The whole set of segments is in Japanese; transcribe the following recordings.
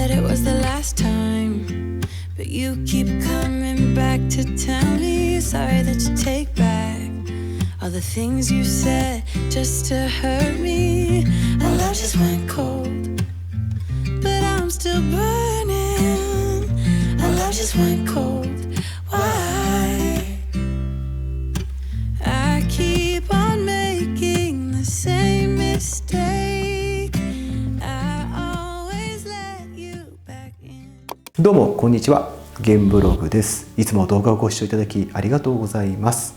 that it was the last time, but you keep coming back to tell me sorry that you take back all the things you said just to hurt me. Our love just went cold, but I'm still burning. Our love just went cold. Why? I keep on making the same mistake. I always let you back in. どうもこんにちは、ゲンブログです。いつも動画をご視聴いただきありがとうございます。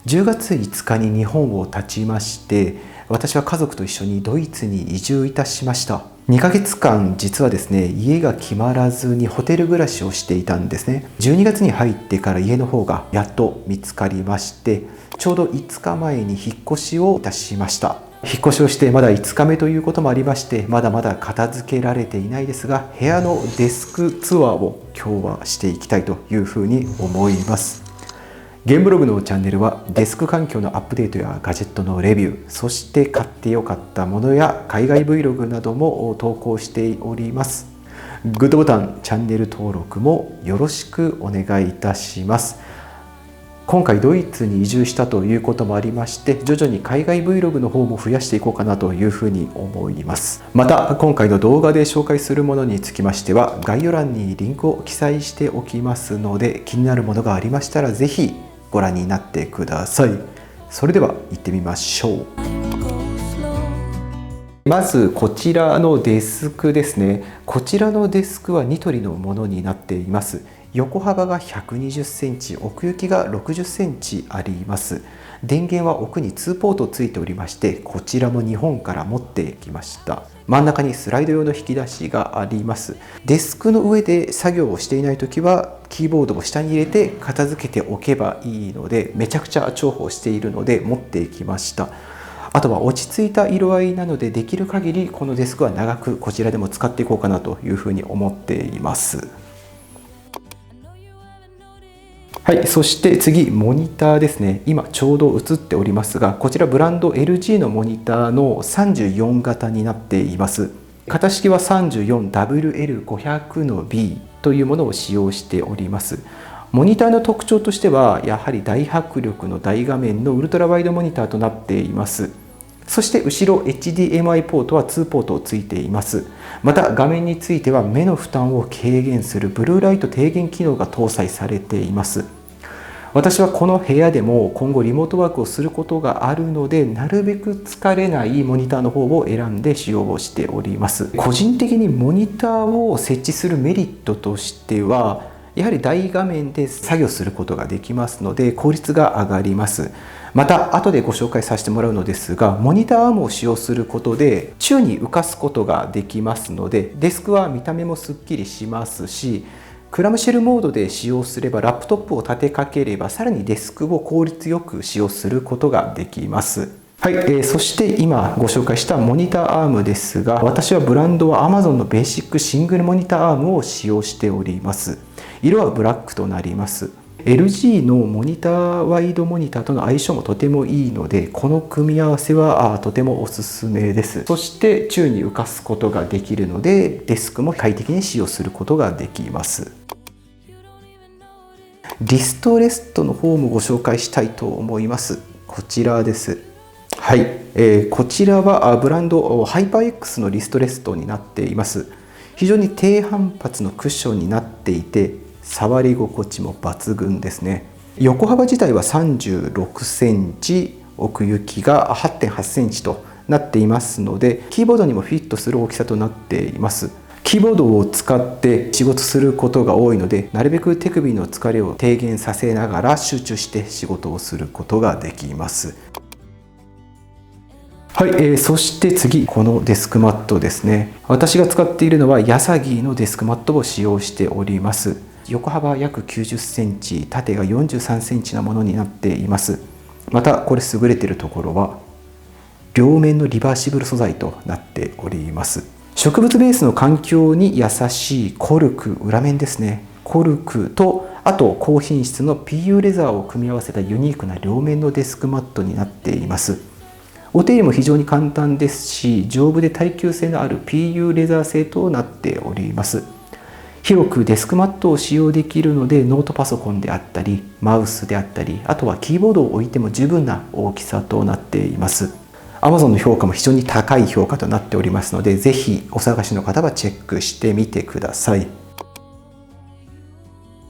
10月5日に日本を立ちまして、私は家族と一緒にドイツに移住いたしました。2ヶ月間実はですね、家が決まらずにホテル暮らしをしていたんですね。12月に入ってから家の方がやっと見つかりまして、ちょうど5日前に引っ越しをいたしました。引っ越しをしてまだ5日目ということもありまして、まだまだ片付けられていないですが、部屋のデスクツアーを今日はしていきたいというふうに思います。ゲンブログのチャンネルはデスク環境のアップデートやガジェットのレビュー、そして買ってよかったものや海外 Vlog なども投稿しております。グッドボタン、チャンネル登録もよろしくお願いいたします。今回ドイツに移住したということもありまして、徐々に海外 Vlog の方も増やしていこうかなというふうに思います。また今回の動画で紹介するものにつきましては概要欄にリンクを記載しておきますので、気になるものがありましたらぜひご覧になってください。それでは行ってみましょう。まずこちらのデスクですね。こちらのデスクはニトリのものになっています。横幅が120センチ、奥行きが60センチあります。電源は奥に2ポートついておりまして、こちらも日本から持ってきました。真ん中にスライド用の引き出しがあります。デスクの上で作業をしていないときはキーボードを下に入れて片付けておけばいいので、めちゃくちゃ重宝しているので持ってきました。あとは落ち着いた色合いなので、できる限りこのデスクは長くこちらでも使っていこうかなというふうに思っています。はい、そして次モニターですね。今ちょうど映っておりますが、こちらブランド LG のモニターの34型になっています。型式は 34WL500 の B というものを使用しております。モニターの特徴としてはやはり大迫力の大画面のウルトラワイドモニターとなっています。そして後ろ HDMI ポートは2ポートついています。また画面については目の負担を軽減するブルーライト低減機能が搭載されています。私はこの部屋でも今後リモートワークをすることがあるので、なるべく疲れないモニターの方を選んで使用をしております。個人的にモニターを設置するメリットとしては、やはり大画面で作業することができますので効率が上がります。また後でご紹介させてもらうのですが、モニターアームを使用することで宙に浮かすことができますので、デスクは見た目もすっきりしますし、クラムシェルモードで使用すればラップトップを立てかければさらにデスクを効率よく使用することができます。はい、そして今ご紹介したモニターアームですが、私はブランドは Amazon のベーシックシングルモニターアームを使用しております。色はブラックとなります。LG のモニターワイドモニターとの相性もとてもいいので、この組み合わせはとてもおすすめです。そして宙に浮かすことができるので、デスクも快適に使用することができます。リストレストの方もご紹介したいと思います。こちらです。はい、こちらはブランドハイパー X のリストレストになっています。非常に低反発のクッションになっていて、触り心地も抜群ですね。横幅自体は36センチ、奥行きが 8.8 センチとなっていますので、キーボードにもフィットする大きさとなっています。キーボードを使って仕事することが多いので、なるべく手首の疲れを低減させながら集中して仕事をすることができます。はい、そして次このデスクマットですね。私が使っているのはヤサギのデスクマットを使用しております。横幅約90センチ、縦が43センチのものになっています。またこれ優れているところは両面のリバーシブル素材となっております。植物ベースの環境に優しいコルク、裏面ですね。コルクとあと高品質の PU レザーを組み合わせたユニークな両面のデスクマットになっています。お手入れも非常に簡単ですし、丈夫で耐久性のある PU レザー製となっております。広くデスクマットを使用できるので、ノートパソコンであったりマウスであったり、あとはキーボードを置いても十分な大きさとなっています。 Amazon の評価も非常に高い評価となっておりますので、ぜひお探しの方はチェックしてみてください。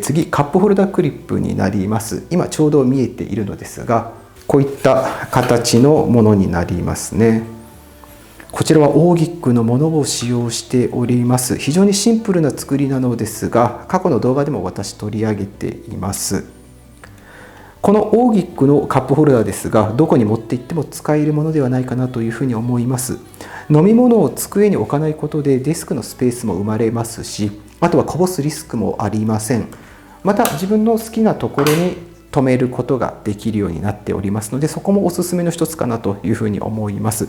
次、カップホルダークリップになります。今ちょうど見えているのですが、こういった形のものになりますね。こちらはオーギックのものを使用しております。非常にシンプルな作りなのですが、過去の動画でも私取り上げています。このオーギックのカップホルダーですが、どこに持って行っても使えるものではないかなというふうに思います。飲み物を机に置かないことでデスクのスペースも生まれますし、あとはこぼすリスクもありません。また自分の好きなところに止めることができるようになっておりますので、そこもおすすめの一つかなというふうに思います。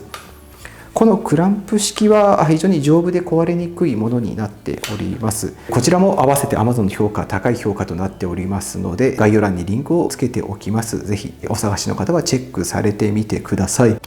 このクランプ式は非常に丈夫で壊れにくいものになっております。こちらも合わせて Amazon の評価、高い評価となっておりますので、概要欄にリンクをつけておきます。ぜひお探しの方はチェックされてみてください。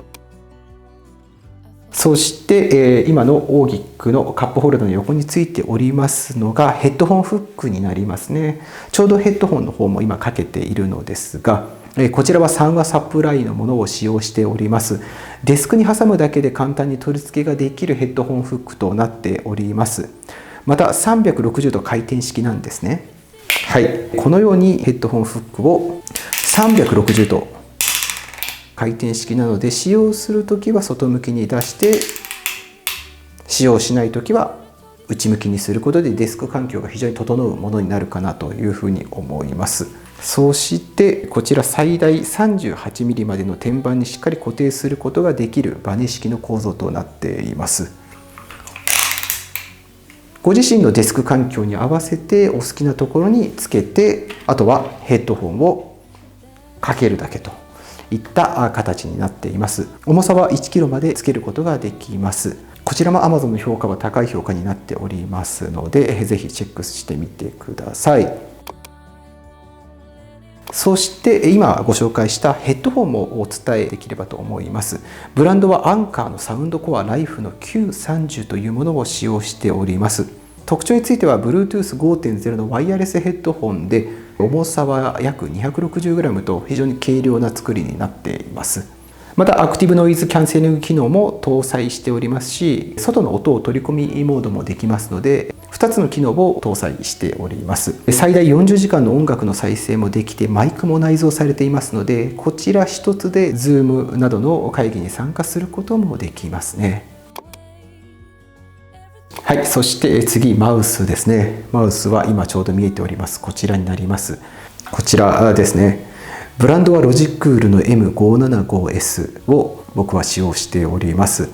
そして、今のオーギックのカップホルダーの横についておりますのがヘッドホンフックになりますね。ちょうどヘッドホンの方も今かけているのですが、こちらは3話サプライのものを使用しております。デスクに挟むだけで簡単に取り付けができるヘッドホンフックとなっております。また360度回転式なんですね。はい、このようにヘッドホンフックを360度回転式なので、使用するときは外向きに出して、使用しないときは内向きにすることでデスク環境が非常に整うものになるかなというふうに思います。そしてこちら最大 38mm までの天板にしっかり固定することができるバネ式の構造となっています。ご自身のデスク環境に合わせてお好きなところにつけて、あとはヘッドホンをかけるだけといった形になっています。重さは 1kg までつけることができます。こちらも Amazon の評価は高い評価になっておりますので、ぜひチェックしてみてください。そして今ご紹介したヘッドホンもお伝えできればと思います。ブランドはアンカーのサウンドコアライフの Q30 というものを使用しております。特徴については Bluetooth 5.0 のワイヤレスヘッドホンで、重さは約 260g と非常に軽量な作りになっています。またアクティブノイズキャンセリング機能も搭載しておりますし、外の音を取り込みモードもできますので、2つの機能を搭載しております。最大40時間の音楽の再生もできて、マイクも内蔵されていますので、こちら一つで Zoom などの会議に参加することもできますね。はい、そして次マウスですね。マウスは今ちょうど見えております。こちらになります。こちらですね。ブランドはロジクールの M575S を僕は使用しております。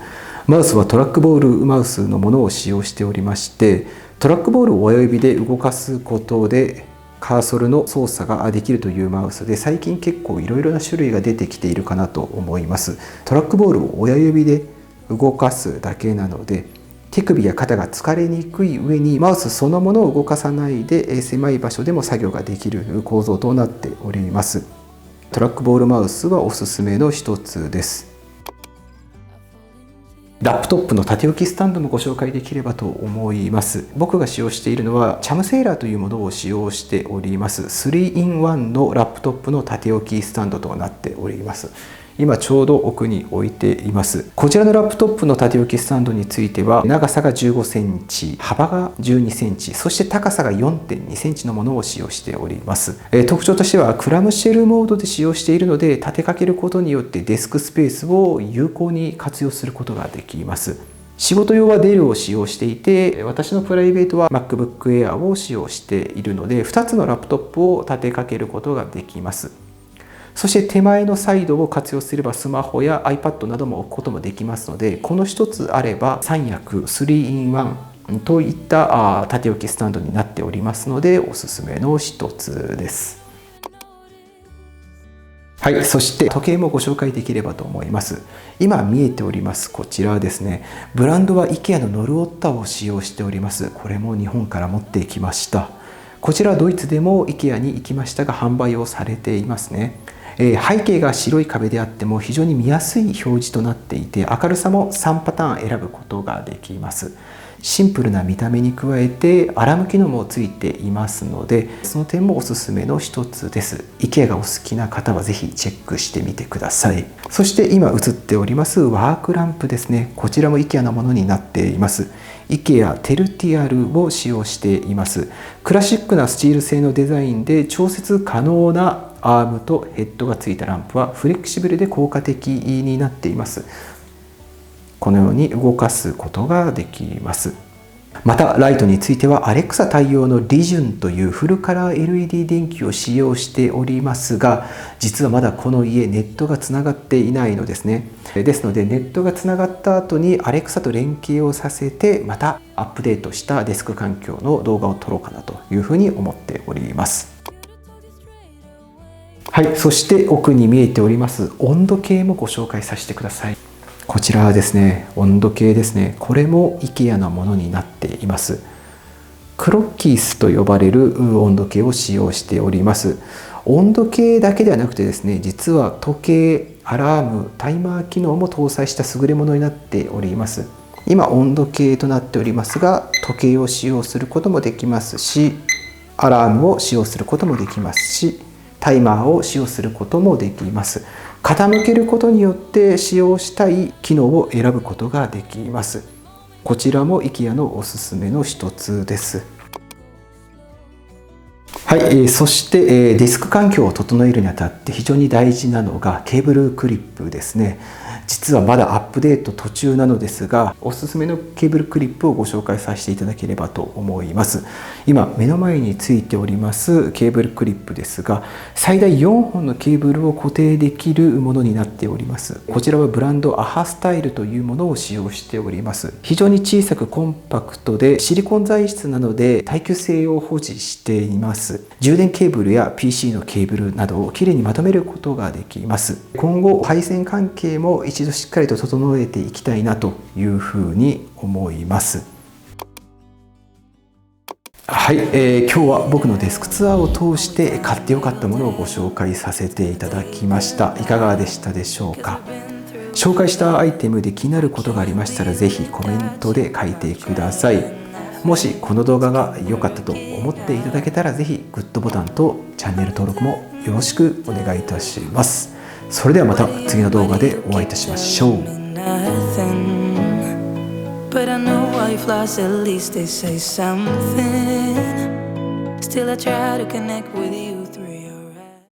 マウスはトラックボールマウスのものを使用しておりまして、トラックボールを親指で動かすことでカーソルの操作ができるというマウスで、最近結構いろいろな種類が出てきているかなと思います。トラックボールを親指で動かすだけなので、手首や肩が疲れにくい上に、マウスそのものを動かさないで狭い場所でも作業ができる構造となっております。トラックボールマウスはおすすめの一つです。ラップトップの縦置きスタンドもご紹介できればと思います。僕が使用しているのはチャムセーラーというものを使用しております。3-in-1 のラップトップの縦置きスタンドとなっております。今ちょうど奥に置いています。こちらのラップトップの縦置きスタンドについては、長さが15センチ、幅が12センチ、そして高さが 4.2 センチのものを使用しております。特徴としてはクラムシェルモードで使用しているので、立てかけることによってデスクスペースを有効に活用することができます。仕事用はデルを使用していて、私のプライベートは MacBook Air を使用しているので、2つのラップトップを立てかけることができます。そして手前のサイドを活用すればスマホや iPad なども置くこともできますので、この一つあれば3役 3-in-1 といった縦置きスタンドになっておりますので、おすすめの一つです。はい、そして時計もご紹介できればと思います。今見えておりますこちらですね。ブランドは IKEA のノルオッタを使用しております。これも日本から持ってきました。こちらドイツでも IKEA に行きましたが販売をされていますね。背景が白い壁であっても非常に見やすい表示となっていて、明るさも3パターン選ぶことができます。シンプルな見た目に加えてアラーム機能もついていますので、その点もおすすめの一つです。 IKEA がお好きな方はぜひチェックしてみてください。そして今映っておりますワークランプですね。こちらも IKEA のものになっています。 IKEA テルティアルを使用しています。クラシックなスチール製のデザインで調節可能なアームとヘッドがついたランプはフレキシブルで効果的になっています。このように動かすことができます。またライトについては Alexa 対応のリジュンというフルカラー LED 電球を使用しておりますが、実はまだこの家ネットがつながっていないのですね。ですのでネットがつながった後に Alexa と連携をさせて、またアップデートしたデスク環境の動画を撮ろうかなというふうに思っております。はい、そして奥に見えております温度計もご紹介させてください。こちらですね、温度計ですね。これも IKEA のものになっています。クロッキースと呼ばれる温度計を使用しております。温度計だけではなくてですね、実は時計、アラーム、タイマー機能も搭載した優れものになっております。今温度計となっておりますが、時計を使用することもできますし、アラームを使用することもできますし、タイマーを使用することもできます。傾けることによって使用したい機能を選ぶことができます。こちらも IKEA のおすすめの一つです。はい、そしてディスク環境を整えるにあたって非常に大事なのがケーブルクリップですね。実はまだアップデート途中なのですが、おすすめのケーブルクリップをご紹介させていただければと思います。今目の前についておりますケーブルクリップですが、最大4本のケーブルを固定できるものになっております。こちらはブランドアハスタイルというものを使用しております。非常に小さくコンパクトでシリコン材質なので耐久性を保持しています。充電ケーブルや PC のケーブルなどをきれいにまとめることができます。今後配線関係も一度しっかりと整えていきたいなというふうに思います。はい、今日は僕のデスクツアーを通して買ってよかったものをご紹介させていただきました。いかがでしたでしょうか。紹介したアイテムで気になることがありましたら、ぜひコメントで書いてください。もしこの動画が良かったと思っていただけたら、ぜひグッドボタンとチャンネル登録もよろしくお願いいたします。それではまた次の動画でお会いいたしましょう。But I know why flies, at least they say something. Still I try to connect with you.